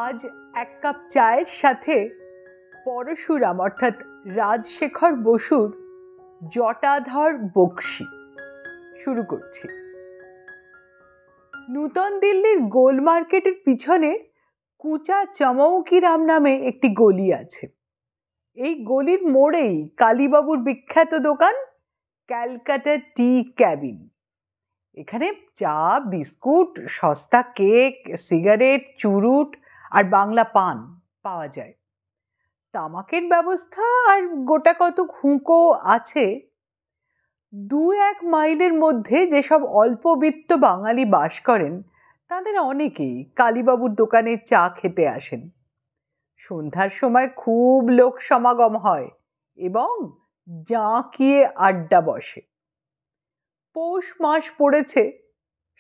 আজ এক কাপ চায়ের সাথে পরশুরাম অর্থাৎ রাজশেখর বসুর জটাধর বক্সী শুরু করছি। নূতন দিল্লির গোল মার্কেটের পিছনে কুচা চমৌকিরাম নামে একটি গলি আছে। এই গলির মোড়েই কালীবাবুর বিখ্যাত দোকান ক্যালকাটা টি ক্যাবিন। এখানে চা, বিস্কুট, সস্তা কেক, সিগারেট, চুরুট আর বাংলা পান পাওয়া যায়। তামাকের ব্যবস্থা আর গোটা কত হুঁকো আছে। 2-1 মাইলের মধ্যে যেসব অল্পবিত্ত বাঙালি বাস করেন তাদের অনেকেই কালীবাবুর দোকানে চা খেতে আসেন। সন্ধ্যার সময় খুব লোক সমাগম হয় এবং জাঁকিয়ে আড্ডা বসে। পৌষ মাস পড়েছে,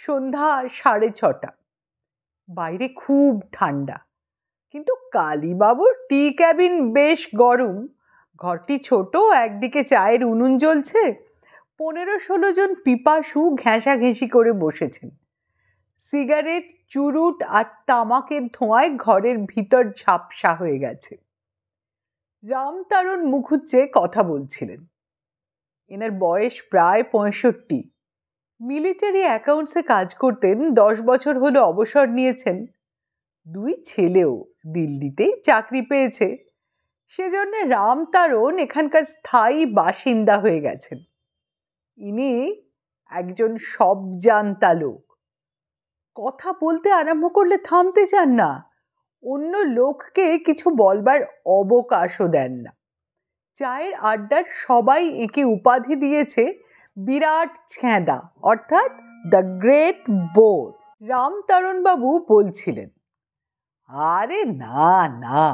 সন্ধ্যা 6:30। বাইরে খুব ঠান্ডা, কিন্তু কালীবাবুর টি ক্যাবিন বেশ গরম। ঘরটি ছোট, একদিকে চায়ের উনুন জ্বলছে, 15-16 জন পিপাসু ঘেঁষাঘেঁষি করে বসেছেন। সিগারেট, চুরুট আর তামাকের ধোঁয়ায় ঘরের ভিতর ঝাপসা হয়ে গেছে। রামতারণ মুখুজ্জে কথা বলছিলেন। এনার বয়স প্রায় 65। মিলিটারি অ্যাকাউন্টসে কাজ করতেন, 10 বছর হলো অবসর নিয়েছেন। 2 ছেলেও দিল্লিতেই চাকরি পেয়েছে, সেজন্য রামতারণ এখানকার স্থায়ী বাসিন্দা হয়ে গেছেন। ইনি একজন সবজান্তা লোক। কথা বলতে আরম্ভ করলে থামতে চান না, অন্য লোককে কিছু বলবার অবকাশও দেন না। চায়ের আড্ডার সবাই একে উপাধি দিয়েছে বিরাট ছেঁদা, অর্থাৎ দ্য গ্রেট বোর। রামতারণ বাবু বলছিলেন, আরে না না,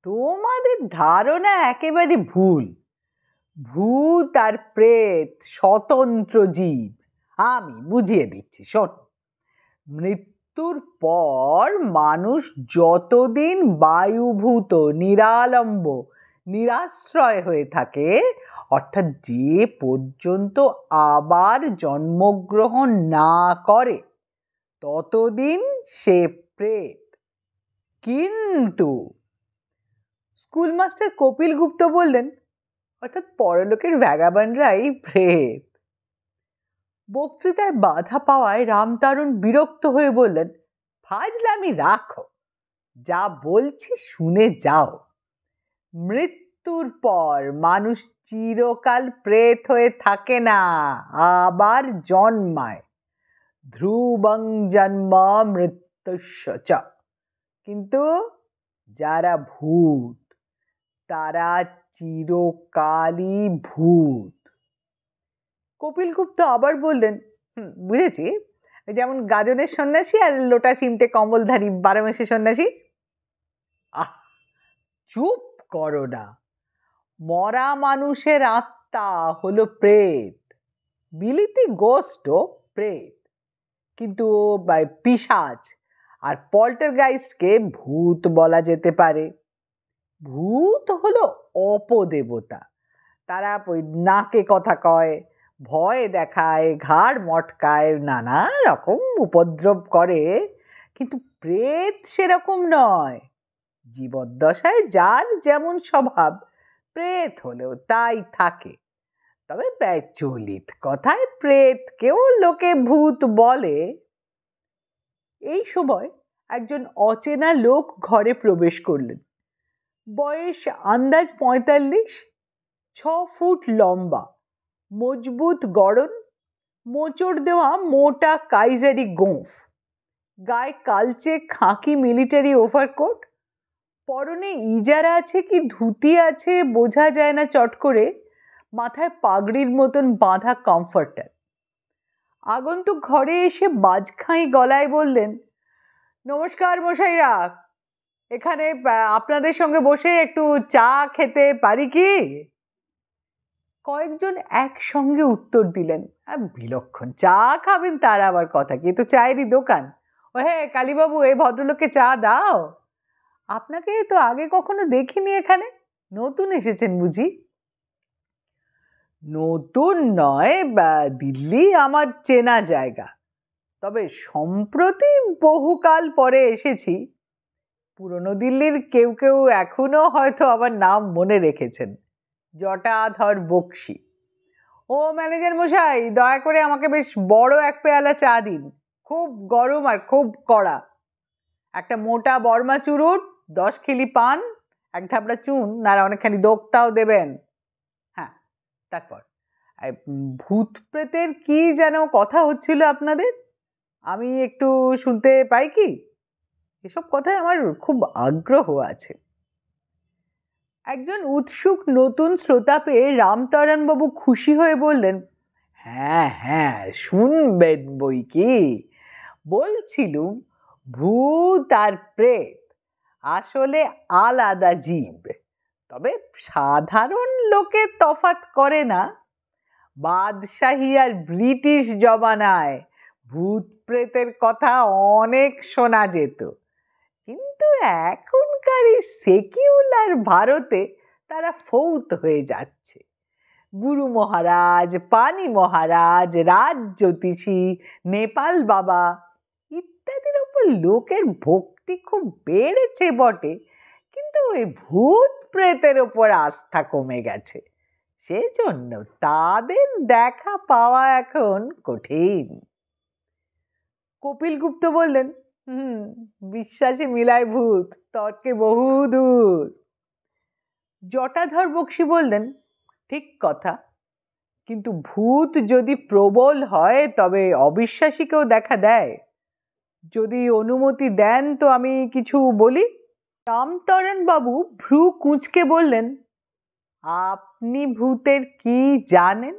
তোমাদের ধারণা একেবারে ভুল। ভূত আর প্রেত স্বতন্ত্র জীব। আমি বুঝিয়ে দিচ্ছি, শোন। মৃত্যুর পর মানুষ যতদিন বায়ুভূত, নিরালম্ব, নিরাশ্রয় হয়ে থাকে, অর্থাৎ যে পর্যন্ত আবার জন্মগ্রহণ না করে, ততদিন সে প্রেত। কিন্তু স্কুলমাস্টার কপিল গুপ্ত বললেন, অর্থাৎ পরলোকের ভ্যাগাবানরাই প্রেত। বক্তৃতায় বাধা পাওয়ায় রামতারণ বিরক্ত হয়ে বললেন, ফাজলামি রাখো, যা বলছি শুনে যাও। মৃত্যুর পর মানুষ চিরকাল প্রেত হয়ে থাকে না, আবার জন্মায়। ধ্রুবং জন্ম মৃত্যুস্য চ। কিন্তু যারা ভূত, তারা চিরকালই ভূত। কপিল গুপ্ত আবার বললেন, বুঝেছি, যেমন গাজনের সন্ন্যাসী আর লোটা চিমটে কম্বলধারী 12 মাসে সন্ন্যাসী। আহ, চুপ করো না। মরা মানুষের আত্মা হলো প্রেত, বিলিতি গোস্টও প্রেত, কিন্তু পিশাচ আর পল্টারগাইস্টকে ভূত বলা যেতে পারে। ভূত হলো অপদেবতা। তারা ওই নাকে কথা কয়, ভয় দেখায়, ঘাড় মটকায়, নানা রকম উপদ্রব করে। কিন্তু প্রেত সেরকম নয়। জীবদ্দশায় যার যেমন স্বভাব, প্রেত হলেও তাই থাকে। তবে চলিত কথায় প্রেতকেও লোকে ভূত বলে। এই সময় একজন অচেনা লোক ঘরে প্রবেশ করলেন। বয়স আন্দাজ 45, 6 ফুট লম্বা, মজবুত গড়ন, মোচড় দেওয়া মোটা কাইজারি গোঁফ, গায়ে কালচে খাকি মিলিটারি ওভারকোট, পরনে ইজারা আছে কি ধুতি আছে বোঝা যায় না চট করে, মাথায় পাগড়ির মতন বাঁধা কমফর্টার। আগন্তুক ঘরে এসে বাজখাঁই গলায় বললেন, নমস্কার মশাইরা, এখানে আপনাদের সঙ্গে বসে একটু চা খেতে পারি কি? কয়েকজন একসঙ্গে উত্তর দিলেন, বিলক্ষণ, চা খাবেন তার আবার কথা কি, তো চায়েরই দোকান। ও হ্যাঁ কালীবাবু, এই ভদ্রলোককে চা দাও। আপনাকে তো আগে কখনো দেখিনি এখানে, নতুন এসেছেন বুঝি? নতুন নয়, দিল্লি আমার চেনা জায়গা, তবে সম্প্রতি বহুকাল পরে এসেছি। পুরনো দিল্লির কেউ কেউ এখনো হয়তো আমার নাম মনে রেখেছেন, জটাধর বক্সী। ও ম্যানেজার মশাই, দয়া করে আমাকে বেশ বড় এক পেয়ালা চা দিন, খুব গরম আর খুব কড়া। একটা মোটা বর্মা চুরুট, 10 খিলি পান, এক ধাবড়া চুন, আর অনেকখানি দোক্তাও দেবেন। হ্যাঁ, তারপর ভূত প্রেতের কি যেন কথা হচ্ছিল আপনাদের, আমি একটু শুনতে পাই কি? এসব কথায় আমার খুব আগ্রহ আছে। একজন উৎসুক নতুন শ্রোতা পেয়ে রামতারণবাবু খুশি হয়ে বললেন, হ্যাঁ হ্যাঁ, শুনবেন বই কি। বলছিলুম, ভূত আর প্রেত আসলে আলাদা জীব, তবে সাধারণ লোকে তফাৎ করে না। বাদশাহী আর ব্রিটিশ জমানায় ভূত প্রেতের কথা অনেক শোনা যেত, কিন্তু এখনকার এই সেকিউলার ভারতে তারা ফৌত হয়ে যাচ্ছে। গুরু মহারাজ, পানি মহারাজ, রাজ জ্যোতিষী, নেপাল বাবা ইত্যাদির ওপর লোকের ভক্তি খুব বেড়েছে বটে, কিন্তু ওই ভূত প্রেতের ওপর আস্থা কমে গেছে। সেজন্য তাদের দেখা পাওয়া এখন কঠিন। কপিল গুপ্ত বললেন, বিশ্বাসে মিলায় ভূত, তর্কে বহু দূর। জটাধর বক্সী বললেন, ঠিক কথা, কিন্তু ভূত যদি প্রবল হয় তবে অবিশ্বাসীকেও দেখা দেয়। যদি অনুমতি দেন তো আমি কিছু বলি। রামতারণ বাবু ভ্রু কুঁচকে বললেন, আপনি ভূতের কি জানেন?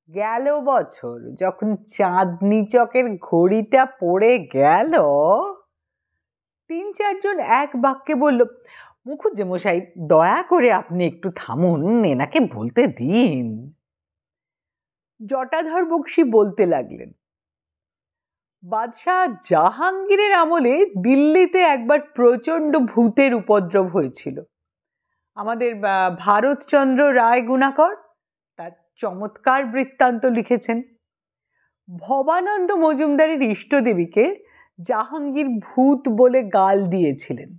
গেল বছর যখন চাঁদনি চকের ঘড়িটা পড়ে গেল, 3-4 জন এক বাক্যে বলল, মুখুজ্জেমশাই, দয়া করে আপনি একটু থামুন, এনাকে বলতে দিন। জটাধর বক্সী বলতে লাগলেন, বাদশাহ জাহাঙ্গীরের আমলে দিল্লিতে একবার প্রচণ্ড ভূতের উপদ্রব হয়েছিল। আমাদের ভারতচন্দ্র রায় গুণাকর তার চমৎকার বৃত্তান্ত লিখেছেন। ভবানন্দ মজুমদারের ইষ্টদেবীকে জাহাঙ্গীর ভূত বলে গাল দিয়েছিলেন।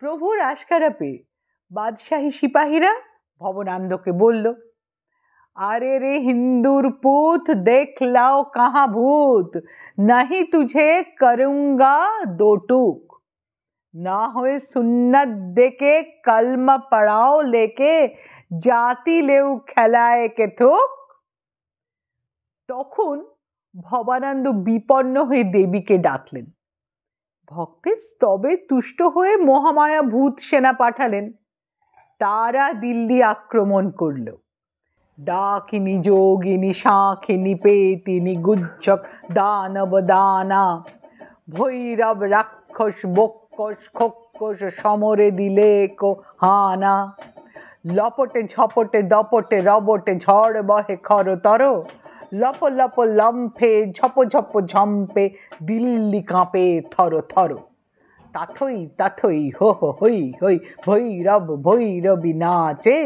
প্রভুর আশকারা পেয়ে বাদশাহী সিপাহীরা ভবানন্দকে বলল, আরে রে হিন্দুর পুত, দেখ লাও কাহা ভূত, নাহি তুঝে করুঙ্গা দো টুক, না হয়ে সুন্নত দেকে কলমা পড়াও লেকে, জাতি লেউ খেলায় কে থুক। তখন ভবানন্দ বিপন্ন হয়ে দেবীকে ডাকলেন। ভক্তের স্তবে তুষ্ট হয়ে মহামায়া ভূত সেনা পাঠালেন। তারা দিল্লি আক্রমণ করল। ডাকিনী, যোগিনী, শাঁখিনী, পেতিনী, গুজ্জক, দানব, দানা, ভৈরব, রাক্ষস, বক্ষস, খক্ষস সমরে দিলে কো হানা। লপটে ঝপটে দপটে রবটে ঝড় বহে খরতর, লপ লপ লম্ফে ঝপ ঝপ ঝম্পে দিল্লি কাঁপে থর থর। তাথই তাথই হো হো হই হই, ভৈরব ভৈরবী নাচে,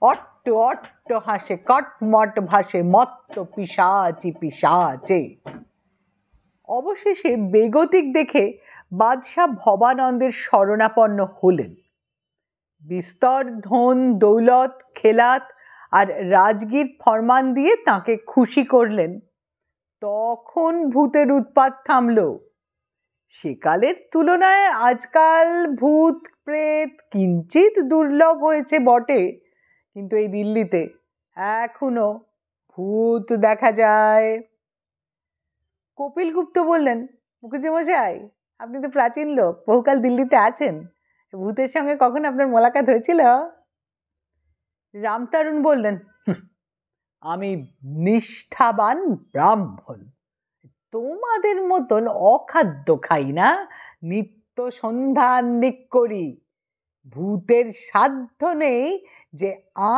অট্ট অট্ট হাসে, কটমট ভাসে, মত্ত পিশাচি পিশাচে। অবশেষে বেগতিক দেখে বাদশাহ ভবানন্দের শরণাপন্ন হলেন। বিস্তর ধন দৌলত খেলাত আর রাজগীর ফরমান দিয়ে তাকে খুশি করলেন। তখন ভূতের উৎপাত থামল। সেকালের তুলনায় আজকাল ভূত প্রেত কিঞ্চিত দুর্লভ হয়েছে বটে, কিন্তু এই দিল্লিতে এখনো ভূত দেখা যায়। কপিল গুপ্ত বললেন, মুখুজ্জেমশাই, আপনি তো প্রাচীন লোক, বহুকাল দিল্লিতে আছেন, ভূতের সঙ্গে কখন আপনার মোলাকাত হয়েছিল? রামতারণ বললেন, আমি নিষ্ঠাবান ব্রাহ্মণ, তোমাদের মতন অখাদ্য খাই না, নিত্য সন্ধান্বিক করি। ভূতের সাধ্য নেই যে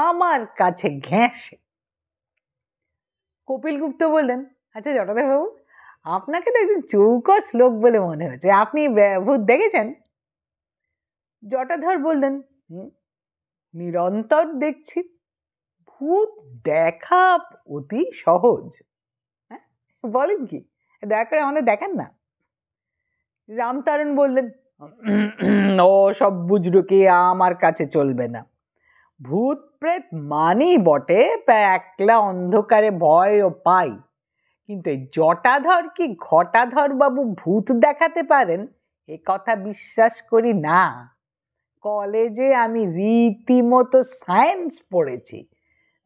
আমার কাছে ঘেঁষে। কপিল গুপ্ত বললেন, আচ্ছা জটাধর বাবু, আপনাকে তো একদিন চৌকস লোক বলে মনে হচ্ছে, আপনি ভূত দেখেছেন? জটাধর বললেন, নিরন্তর দেখছি, ভূত দেখা অতি সহজ। বলেন কি, দয়া করে আমাদের দেখান না। রামতারণ বললেন, ও সব বুজরুকি আমার কাছে চলবে না। ভূত প্রেত মানি বটে, একলা অন্ধকারে ভয়ও পাই, কিন্তু এই জটাধর কি ঘটাধর বাবু ভূত দেখাতে পারেন এ কথা বিশ্বাস করি না। কলেজে আমি রীতিমতো সায়েন্স পড়েছি,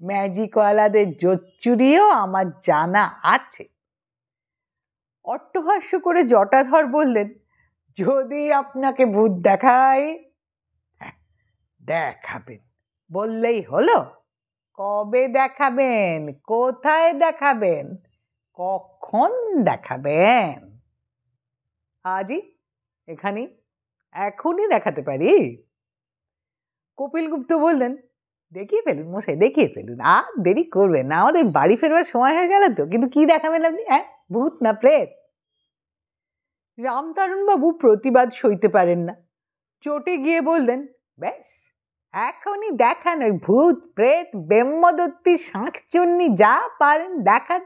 ম্যাজিকওয়ালাদের জোচ্চুরিও আমার জানা আছে। অট্টহাস্য করে জটাধর বললেন, যদি আপনাকে ভূত দেখাই? দেখাবেন বললেই হলো। কবে দেখাবেন, কোথায় দেখাবেন, কখন দেখাবেন? আজই, এখানেই, এখনই দেখাতে পারি। কপিলগুপ্ত বললেন, দেখিয়ে ফেলুন মশাই, দেখিয়ে ফেলুন, আর দেরি করবেন না, আমাদের বাড়ি ফেরবার সময় হয়ে গেল তো। কিন্তু কি দেখাবেন আপনি? ভূত না প্রেত? রামতারণবাবু প্রতিবাদ সইতে পারেন না, চটে গিয়ে বললেন, বেশ, এখনই দেখান, ওই ভূত প্রেত ব্রহ্মদত্তি শাঁখচুন্নি যা পারেন দেখান।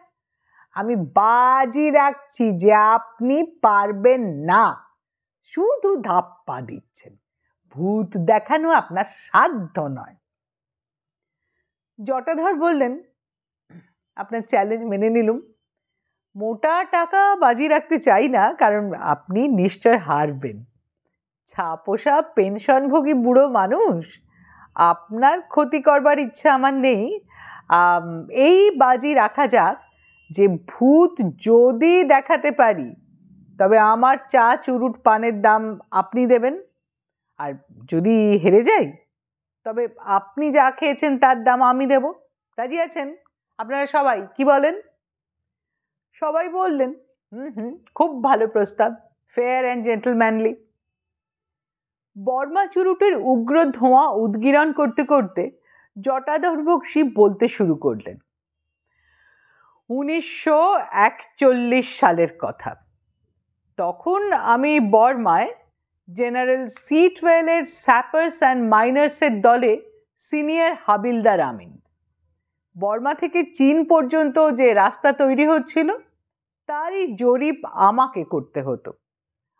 আমি বাজি রাখছি যে আপনি পারবেন না, শুধু ধাপ্পা দিচ্ছেন। ভূত দেখানো আপনার সাধ্য নয়। জটাধর বললেন, আপনার চ্যালেঞ্জ মেনে নিলুম। মোটা টাকা বাজি রাখতে চাই না, কারণ আপনি নিশ্চয় হারবেন। ছাপোষা পেনশনভোগী বুড়ো মানুষ, আপনার ক্ষতি করবার ইচ্ছা আমার নেই। এই বাজি রাখা যাক যে ভূত যদি দেখাতে পারি, তবে আমার চা চুরুট পানের দাম আপনি দেবেন। আর যদি হেরে যাই, তবে আপনি যা খেয়েছেন তার দাম আমি দেব। রাজি আছেন আপনারা সবাই? কি বলেন? সবাই বললেন, খুব ভালো প্রস্তাব, ফেয়ার অ্যান্ড জেন্টলম্যানলি। বর্মা চুরুটের উগ্র ধোঁয়া উদ্গীরণ করতে করতে জটাধর বক্সী বলতে শুরু করলেন, 1941 সালের কথা। তখন আমি বর্মায় জেনারেল C12-এর স্যাপার্স অ্যান্ড মাইনার্সের দলে সিনিয়র হাবিলদার আমিন। বর্মা থেকে চীন পর্যন্ত যে রাস্তা তৈরি হচ্ছিল, তারই জরিপ আমাকে করতে হতো।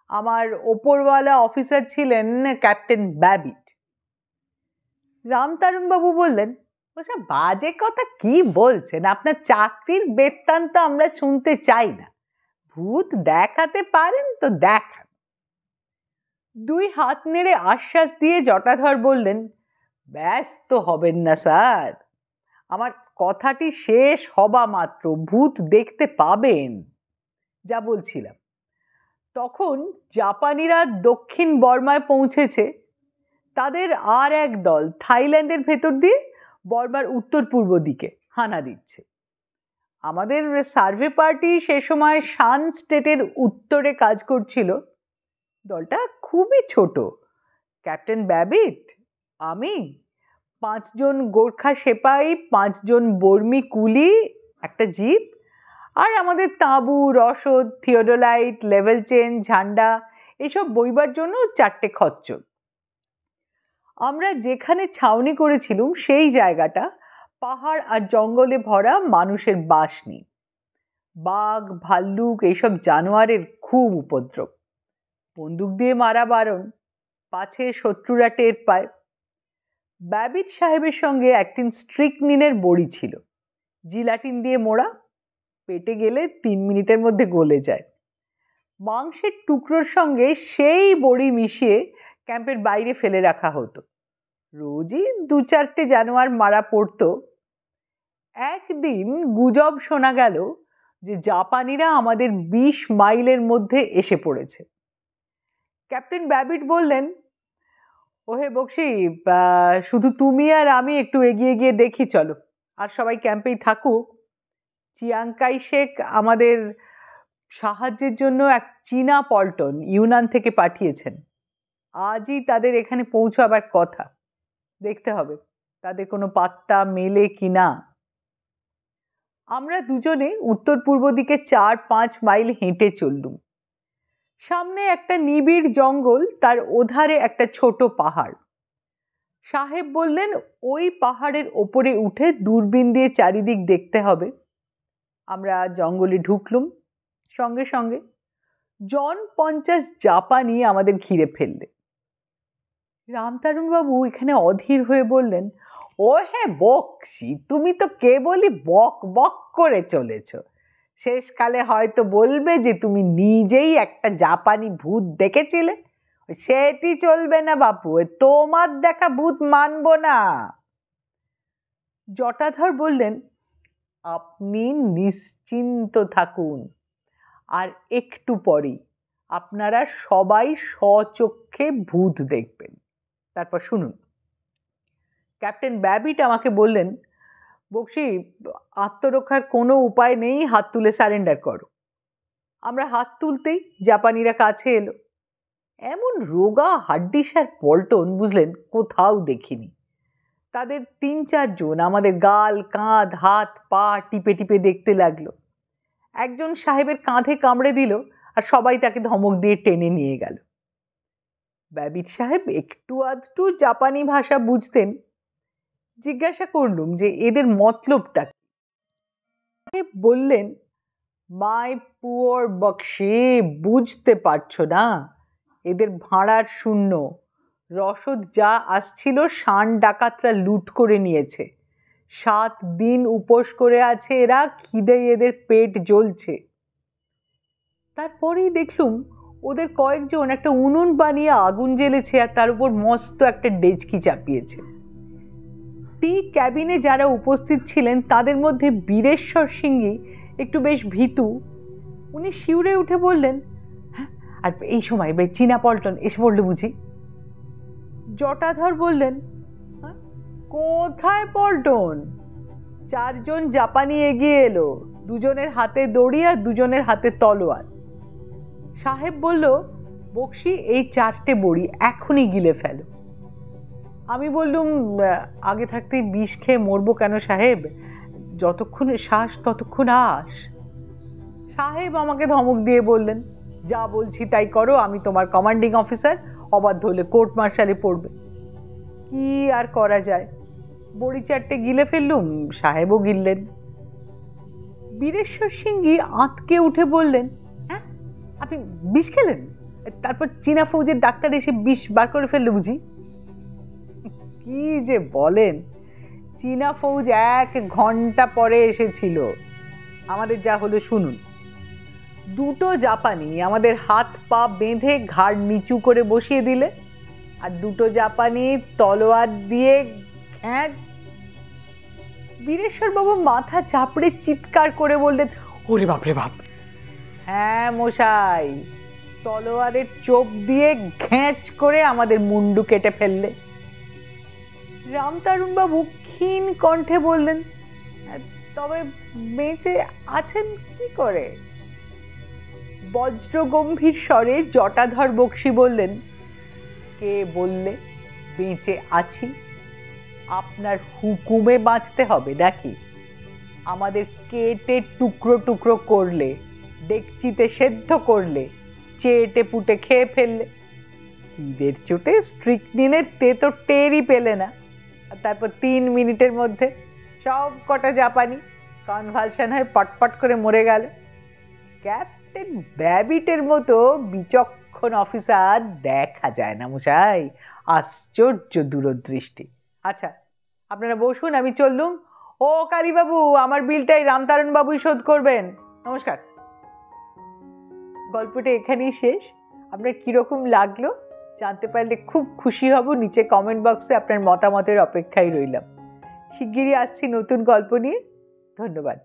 আমার ওপরওয়ালা অফিসার ছিলেন ক্যাপ্টেন ব্যাবিট। রামতারণবাবু বললেন, ওসব বাজে কথা কি বলছেন, আপনার চাকরির বৃত্তান্ত আমরা শুনতে চাই না। ভূত দেখাতে পারেন তো দেখান। দুই হাত নেড়ে আশ্বাস দিয়ে জটাধর বললেন, ব্যস্ত হবেন না স্যার, আমার কথাটি শেষ হবা মাত্র ভূত দেখতে পাবেন। যা বলছিলাম, তখন জাপানিরা দক্ষিণ বর্মায় পৌঁছেছে। তাদের আর এক দল থাইল্যান্ডের ভেতর দিয়ে বর্মার উত্তর পূর্ব দিকে হানা দিচ্ছে। আমাদের সার্ভে পার্টি সে সময় শান স্টেটের উত্তরে কাজ করছিল। দলটা খুবই ছোট, ক্যাপ্টেন ব্যাবিট, আমি, 5 জন গোর্খা সেপাই, 5 জন বর্মী কুলি, একটা জিপ, আর আমাদের তাঁবু, রসদ, থিওডোলাইট, লেভেল চেন, ঝান্ডা এসব বইবার জন্য 4টে খচ্চর। আমরা যেখানে ছাউনি করেছিলাম সেই জায়গাটা পাহাড় আর জঙ্গলে ভরা, মানুষের বাস নেই। বাঘ, ভাল্লুক এইসব জানোয়ারের খুব উপদ্রব। বন্দুক দিয়ে মারা বারণ, পাছে শত্রুরা টের পায়। ব্যাবিট সাহেবের সঙ্গে একদিন স্ট্রিকনিনের বড়ি ছিল, জিলাটিন দিয়ে মোড়া, পেটে গেলে 3 মিনিটের মধ্যে গলে যায়। মাংসের টুকরোর সঙ্গে সেই বড়ি মিশিয়ে ক্যাম্পের বাইরে ফেলে রাখা হতো। রোজই 2-4টে জানোয়ার মারা পড়তো। একদিন গুজব শোনা গেল যে জাপানিরা আমাদের 20 মাইলের মধ্যে এসে পড়েছে। ক্যাপ্টেন ব্যাবিট বললেন, ওহে বক্সি, শুধু তুমি আর আমি একটু এগিয়ে গিয়ে দেখি চলো, আর সবাই ক্যাম্পেই থাকুক। চিয়াংকাই শেখ আমাদের সাহায্যের জন্য এক চীনা পল্টন ইউনান থেকে পাঠিয়েছেন। আজই তাদের এখানে পৌঁছাবার কথা, দেখতে হবে তাদের কোনো পাত্তা মেলে কি না। আমরা দুজনে উত্তর পূর্ব দিকে 4-5 মাইল হেঁটে চললুম। সামনে একটা নিবিড় জঙ্গল, তার ওধারে একটা ছোট পাহাড়। সাহেব বললেন, ওই পাহাড়ের ওপরে উঠে দূরবীন দিয়ে চারিদিক দেখতে হবে। আমরা জঙ্গলে ঢুকলুম। সঙ্গে সঙ্গে জন 50 জাপানি আমাদের ঘিরে ফেললে। রামতারণবাবু এখানে অধীর হয়ে বললেন, ও হ্যাঁ বকশি, তুমি তো কেবলই বক বক করে চলেছ। শেষকালে হয়তো বলবে যে তুমি নিজেই একটা জাপানি ভূত দেখেছিলে। সেটি চলবে না বাপু, তোমার দেখা ভূত মানব না। জটাধর বললেন, আপনি নিশ্চিন্ত থাকুন, আর একটু পরেই আপনারা সবাই স্বচক্ষে ভূত দেখবেন। তারপর শুনুন, ক্যাপ্টেন ব্যাবিট আমাকে বললেন, বক্সি, আত্মরক্ষার কোনো উপায় নেই, হাত তুলে সারেন্ডার করো। আমরা হাত তুলতেই জাপানিরা কাছে এলো। এমন রোগা হাড্ডিসার পল্টন বুঝলেন কোথাও দেখিনি। তাদের 3-4 জন আমাদের গাল, কাঁধ, হাত, পা টিপে টিপে দেখতে লাগলো। একজন সাহেবের কাঁধে কামড়ে দিল, আর সবাই তাকে ধমক দিয়ে টেনে নিয়ে গেল। ব্যাবিট সাহেব একটু আধটু জাপানি ভাষা বুঝতেন। জিজ্ঞাসা করলুম যে এদের মতলবটা কি। বললেন, মাই পুয়ার বক্সি, বুঝতে পারছো না? এদের ভাড়ার শূন্য, রসদ যা আসছিল শান ডাকাতরা লুট করে নিয়েছে। 7 দিন উপোস করে আছে এরা, খিদে এদের পেট জ্বলছে। তারপরেই দেখলুম ওদের কয়েকজন একটা উনুন বানিয়ে আগুন জ্বেলেছে, আর তার উপর মস্ত একটা ডেচকি চাপিয়েছে। টি ক্যাবিনে যারা উপস্থিত ছিলেন তাদের মধ্যে বীরেশ্বর সিংহি একটু বেশ ভীতু। উনি শিউরে উঠে বললেন, হ্যাঁ, আর এই সময় চীনা পল্টন এসে পড়ল বুঝি? জটাধর বললেন, কোথায় পল্টন? 4 জন জাপানি এগিয়ে এলো, 2 জনের হাতে দড়ি আর 2 জনের হাতে তলোয়ার। সাহেব বলল, বক্সি, এই 4টে বড়ি এখনই গিলে ফেলো। আমি বললুম, আগে থাকতেই বিষ খেয়ে মরবো কেন সাহেব? যতক্ষণ শ্বাস ততক্ষণ আস। সাহেব আমাকে ধমক দিয়ে বললেন, যা বলছি তাই করো, আমি তোমার কমান্ডিং অফিসার, অবাধ্য হলে কোর্ট মার্শালে পড়বে। কি আর করা যায়, বড়ি 4টে গিলে ফেললুম, সাহেবও গিললেন। বীরেশ্বর সিংহি আঁতকে উঠে বললেন, হ্যাঁ, আপনি বিষ খেলেন? তারপর চীনা ফৌজের ডাক্তার এসে বিষ বার করে ফেললো বুঝি? কি যে বলেন, চীনা ফৌজ 1 ঘন্টা পরে এসেছিল। আমাদের যা হলো শুনুন। 2টো জাপানি আমাদের হাত পা বেঁধে ঘাড় নিচু করে বসিয়ে দিলে, আর 2টো জাপানি তলোয়ার দিয়ে ঘ্যাঁ। বীরেশ্বরবাবু মাথা চাপড়ে চিৎকার করে বললেন, ওরে বাপ রে বাপ! হ্যাঁ মশাই, তলোয়ারের চোপ দিয়ে ঘ্যাঁচ করে আমাদের মুন্ডু কেটে ফেললে। রামতারণবাবু ক্ষীণ কণ্ঠে বললেন, তবে বেঁচে আছেন কি করে? বজ্রগম্ভীর স্বরে জটাধর বক্সি বললেন, কে বললে বেঁচে আছি? আপনার হুকুমে বাঁচতে হবে নাকি? আমাদের কেটে টুকরো টুকরো করলে, ডেকচিতে সেদ্ধ করলে, চেটে পুটে খেয়ে ফেললে। খিদের চোটে স্ট্রিকনিনের তেতো টেরই পেলে না, আর তারপর 3 মিনিটের মধ্যে সব কটা জাপানি কনভালশন হয়ে পটপট করে মরে গেল। ক্যাপ্টেন ব্যাবিটের মতো বিচক্ষণ অফিসার দেখা যায় না মশাই, আশ্চর্য দূরদৃষ্টি। আচ্ছা, আপনারা বসুন, আমি চললুম। ও কালীবাবু, আমার বিলটাই রামতারণবাবুই শোধ করবেন। নমস্কার। গল্পটা এখানেই শেষ। আপনার কীরকম লাগলো জানতে পারলে খুব খুশি হব। নিচে কমেন্ট বক্সে আপনার মতামতের অপেক্ষায় রইলাম। শিগগিরই আসছি নতুন গল্প নিয়ে। ধন্যবাদ।